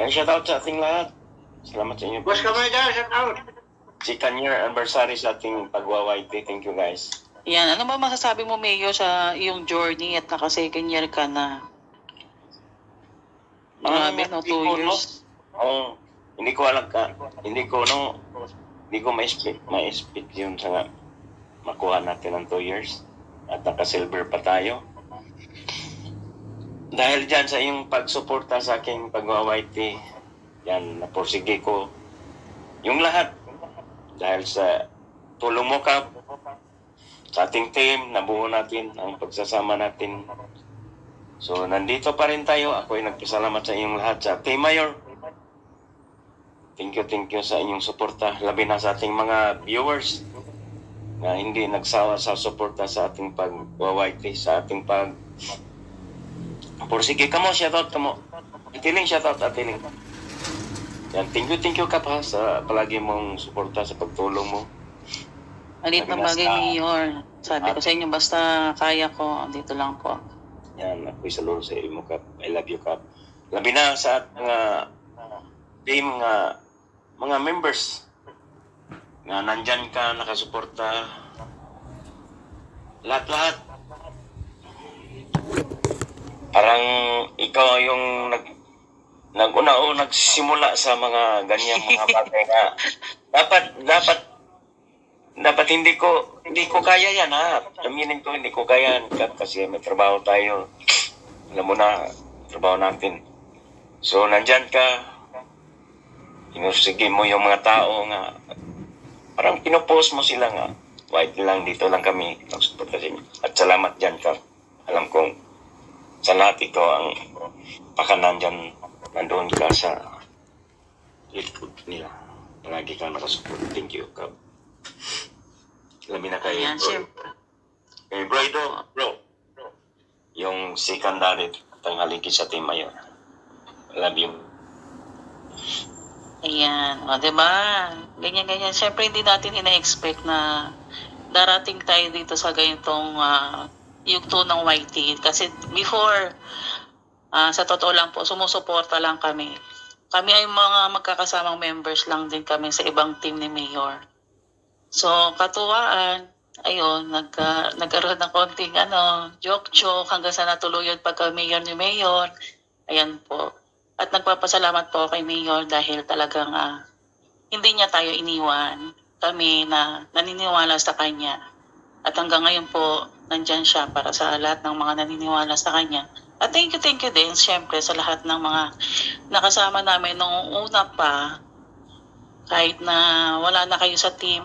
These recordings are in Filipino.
Kaya shout out sa ating lahat. Salamat sa inyo. Boss kamay dyan, shout out. Si 10-year anniversary sa ating pagwa-YT. Thank you guys. Yan, ano ba masasabi mo, Mayo, sa iyong journey at naka-second year ka na? Grabe, no? 2 years. Oo. Hindi ko alam ka. Hindi ko ma-expect yun sa nga makuha natin ng 2 years. At naka-silver pa tayo. Dahil dyan sa iyong pagsuporta sa aking pagwa-YT, yan, napursige ko yung lahat. Dahil sa tulong mo, Kap, sa ating team, nabuo natin ang pagsasama natin. So, nandito pa rin tayo. Ako ay nagpasalamat sa inyong lahat. Sa Team Mayor, thank you sa inyong suporta. Labi na sa ating mga viewers na hindi nagsawa sa suporta sa ating pag-YT, sa ating pag... Pursige ka mo, shoutout ka mo. Atiling, shoutout, atiling. Yan, thank you ka pa sa palagi mong suporta sa pagtulong mo. Malit na bagay, Mayor. Sabi ko sa inyo, basta kaya ko, dito lang po. Yan, ako'y saluro sa iyo mo, Kap. I love you, Kap. Labi na sa mga team, mga members na nandyan ka, nakasuporta. Lahat-lahat. Parang ikaw yung nagsimula sa mga ganyang mga bagay na dapat hindi ko kaya yan, ha. Aminin ko, hindi ko kaya yan, Kap, kasi may trabaho tayo. Alam mo na, trabaho natin. So, nandyan ka, inursige mo yung mga tao nga, parang pinopost mo sila nga, white lang, dito lang kami, nagsuporta sa inyo. At salamat dyan, Kap. Alam kong sa lahat ito ang pakanan dyan, nandoon ka sa likod nila. Palagi kang nakasupport. Thank you, Kap. Labi na kayo. Ayan, siyempre. Eh, bro. Yung secondary tanghaligi sa Team Mayor. Love you. Ayan, o, diba? Ganyan. Siyempre, hindi natin ina-expect na darating tayo dito sa ganitong yugto ng YT. Kasi before, sa totoo lang po, sumusuporta lang kami. Kami ay mga magkakasamang members lang din kami sa ibang team ni Mayor. So, katuwaan, ayun, nagkaroon ng konting joke hanggang sa natuluyan pagka Mayor ni Mayor. Ayan po. At nagpapasalamat po kay Mayor dahil talagang hindi niya tayo iniwan. Kami na naniniwala sa kanya. At hanggang ngayon po, nandyan siya para sa lahat ng mga naniniwala sa kanya. At thank you din, syempre, sa lahat ng mga nakasama namin nung una pa. Kahit na wala na kayo sa team,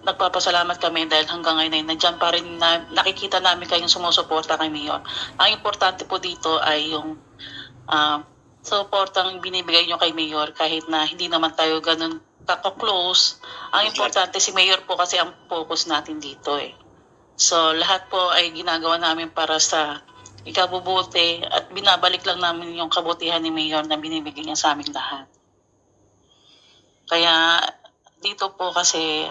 nagpapasalamat kami dahil hanggang ngayon ay nandyan pa rin nakikita namin kayong sumusuporta kay Mayor. Ang importante po dito ay yung supportang binibigay nyo kay Mayor kahit na hindi naman tayo ganun kako-close. Ang importante si Mayor po kasi ang focus natin dito So lahat po ay ginagawa namin para sa ikabubuti at binabalik lang namin yung kabutihan ni Mayor na binibigay niya sa aming lahat. Kaya dito po kasi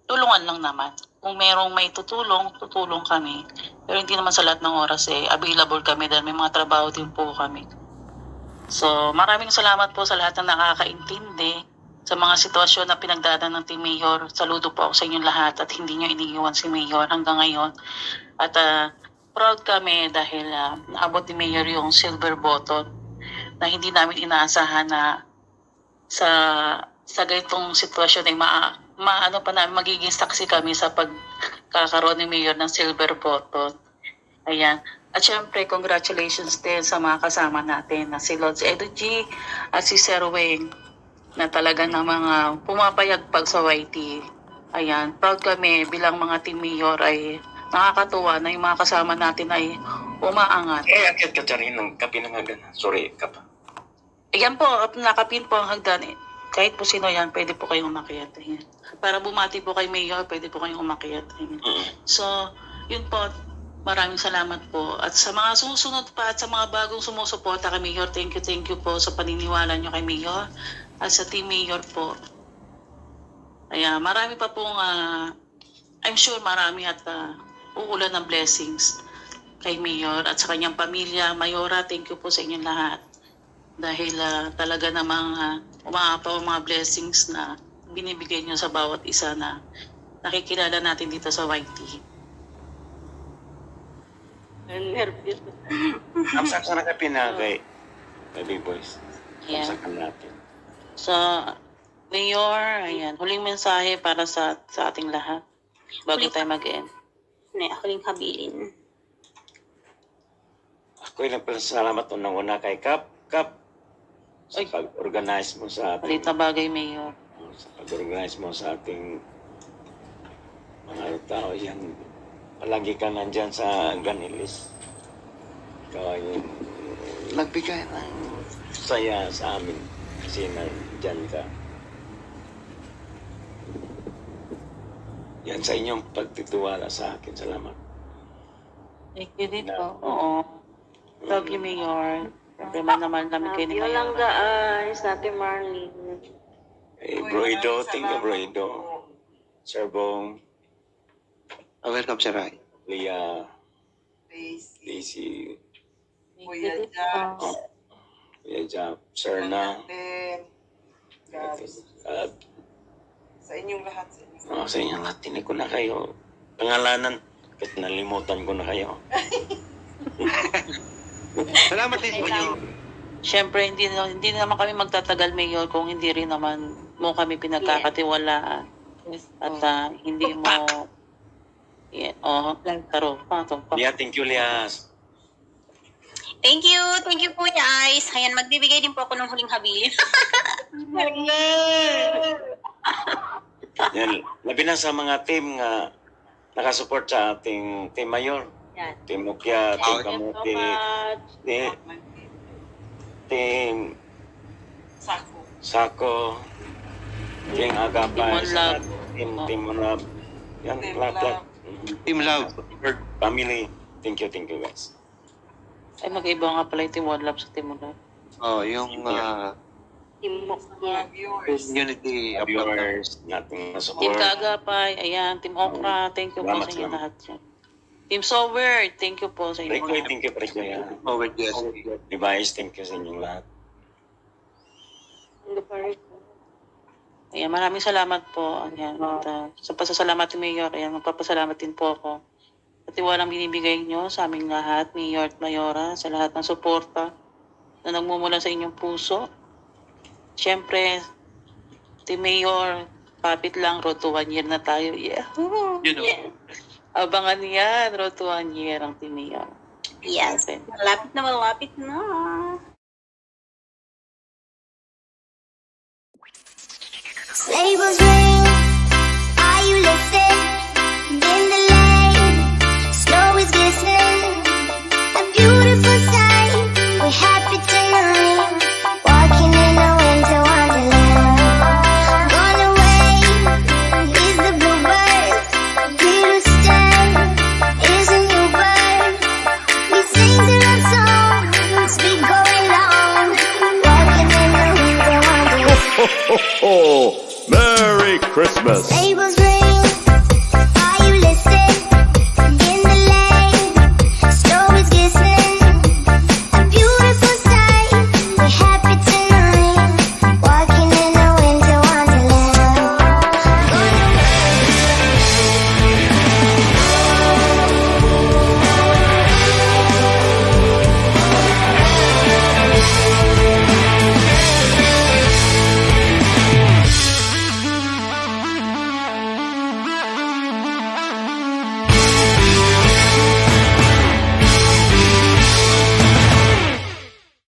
tulungan lang naman. Kung merong may tutulong kami. Pero hindi naman sa lahat ng oras available kami dahil may mga trabaho din po kami. So maraming salamat po sa lahat ng nakakaintindi sa mga sitwasyon na pinagdadaan ng Team Mayor. Saludo po ako sa inyong lahat at hindi nyo iniiwan si Mayor hanggang ngayon. At proud kami dahil naabot ni Mayor yung silver button na hindi namin inaasahan na sa ganitong sitwasyon ay magiging saksi kami sa pagkakaroon ni Mayor ng silver button. Ayan. At syempre, congratulations din sa mga kasama natin na si Lods Edu G at si Sir Weng na talaga ng mga pumapayagpag sa YT. Ayan. Proud kami bilang mga Team Mayor ay nakakatuwa na yung mga kasama natin ay umaangat. Akit ka rin ng kapinangagan. Sorry, Kap. Ayan po, nakapin po ang hagdan. Kahit po sino yan, pwede po kayong umakyat. Ayan. Para bumati po kay Mayor, pwede po kayong umakyat. So, yun po. Maraming salamat po. At sa mga susunod pa at sa mga bagong sumusuporta kay Mayor, thank you po sa paniniwala nyo kay Mayor at sa Team Mayor po. Ayan, marami pa pong, I'm sure marami at uulan ng blessings kay Mayor at sa kanyang pamilya. Mayora, thank you po sa inyong lahat. dahil talaga namang umaapaw ang mga blessings na binibigay nyo sa bawat isa na nakikilala natin dito sa YT. Nervous. Kamsak ka na ka pinagay. Baby boys. Ayan. Kamsakan natin. So, Mayor, ayan, huling mensahe para sa ating lahat bago Huling- tayo mag-end. Huling habilin. Ako'y nagpasalamat unang-una kay Kap. Kap, sa Ay. pag-organize mo sa ating... Malit na bagay, Mayor. sa pag-organize mo sa ating mga tao yan. Palagi ka nandyan sa Ganilis. Ikaw ay nagbigay ng saya sa amin kasi nandyan ka. Yan sa inyong pagtitiwala sa akin. Salamat. Thank you dito. Oo. Love you, Mayor. Siyempre, naman namin kayo ni Yun lang Mayor. guys, Ate Marlene. Bro Ido, thank you, Bro Ido. Sir Bong, Welcome, Sir Rai. Leah, Daisy, Daisy, Kuya Jack, Kuya Jap, Sir Na, Ben, Gabs. at Sa inyong lahat, sa inyong sa inyo lahat, tinig ko na kayo. Pangalanan, kahit nalimutan ko na kayo. Salamat din sa inyo. Siyempre, hindi naman kami magtatagal, Mayor, kung hindi rin naman mo kami pinagkakatiwalaan. At hindi mo... Yeah, taro. Leah, thank you, Leah. Thank you po guys. Ayan, magbibigay din po ako ng huling habilin. Yan, labi na sa mga team nga nakasupport sa ating Team Mayor, Yan. Team Mukya, Team Thank you so Kamuti, much. Team Sako. Sako, Team Agapay, Team Love. Team Love. Yan, Team lahat. Love. Team Love. Third family. Thank you guys. Ay, mag-iba nga pala yung Team One Love sa Team One Love. Oh, yung Timok Mga niya. viewers. community upload. Viewers, nating Team support. Kaagapay, ayan, Team Okra, thank you po Salamat, sa inyo salamat. lahat. Team Sower, thank you po sa inyo Thank you, lahat. thank you, Prejo. Oh, with yes. Device, thank you sa inyong lahat. Ayan, maraming salamat po. Ayan, at, sa pasasalamat ni Mayor, ayan, magpapasalamat din po ako. At tiwalang binibigay nyo sa aming lahat, Mayor at Mayora, sa lahat ng suporta na nagmumula sa inyong puso. Siyempre, Team Mayor, papit lang, road to 1 year na tayo. Yeah. You know. Abangan yan, road to 1 year ang Team Mayor. Yes. Okay. Malapit na, malapit na. Labels ring, are you listening? In the lane, snow is glistening. A beautiful sight, we're happy tonight. Walking in a winter wonderland. Gone away is the bluebird. Here to stay is a new bird. We sing the love songs, we going on. Walking in a winter wonderland. Merry Christmas! Labels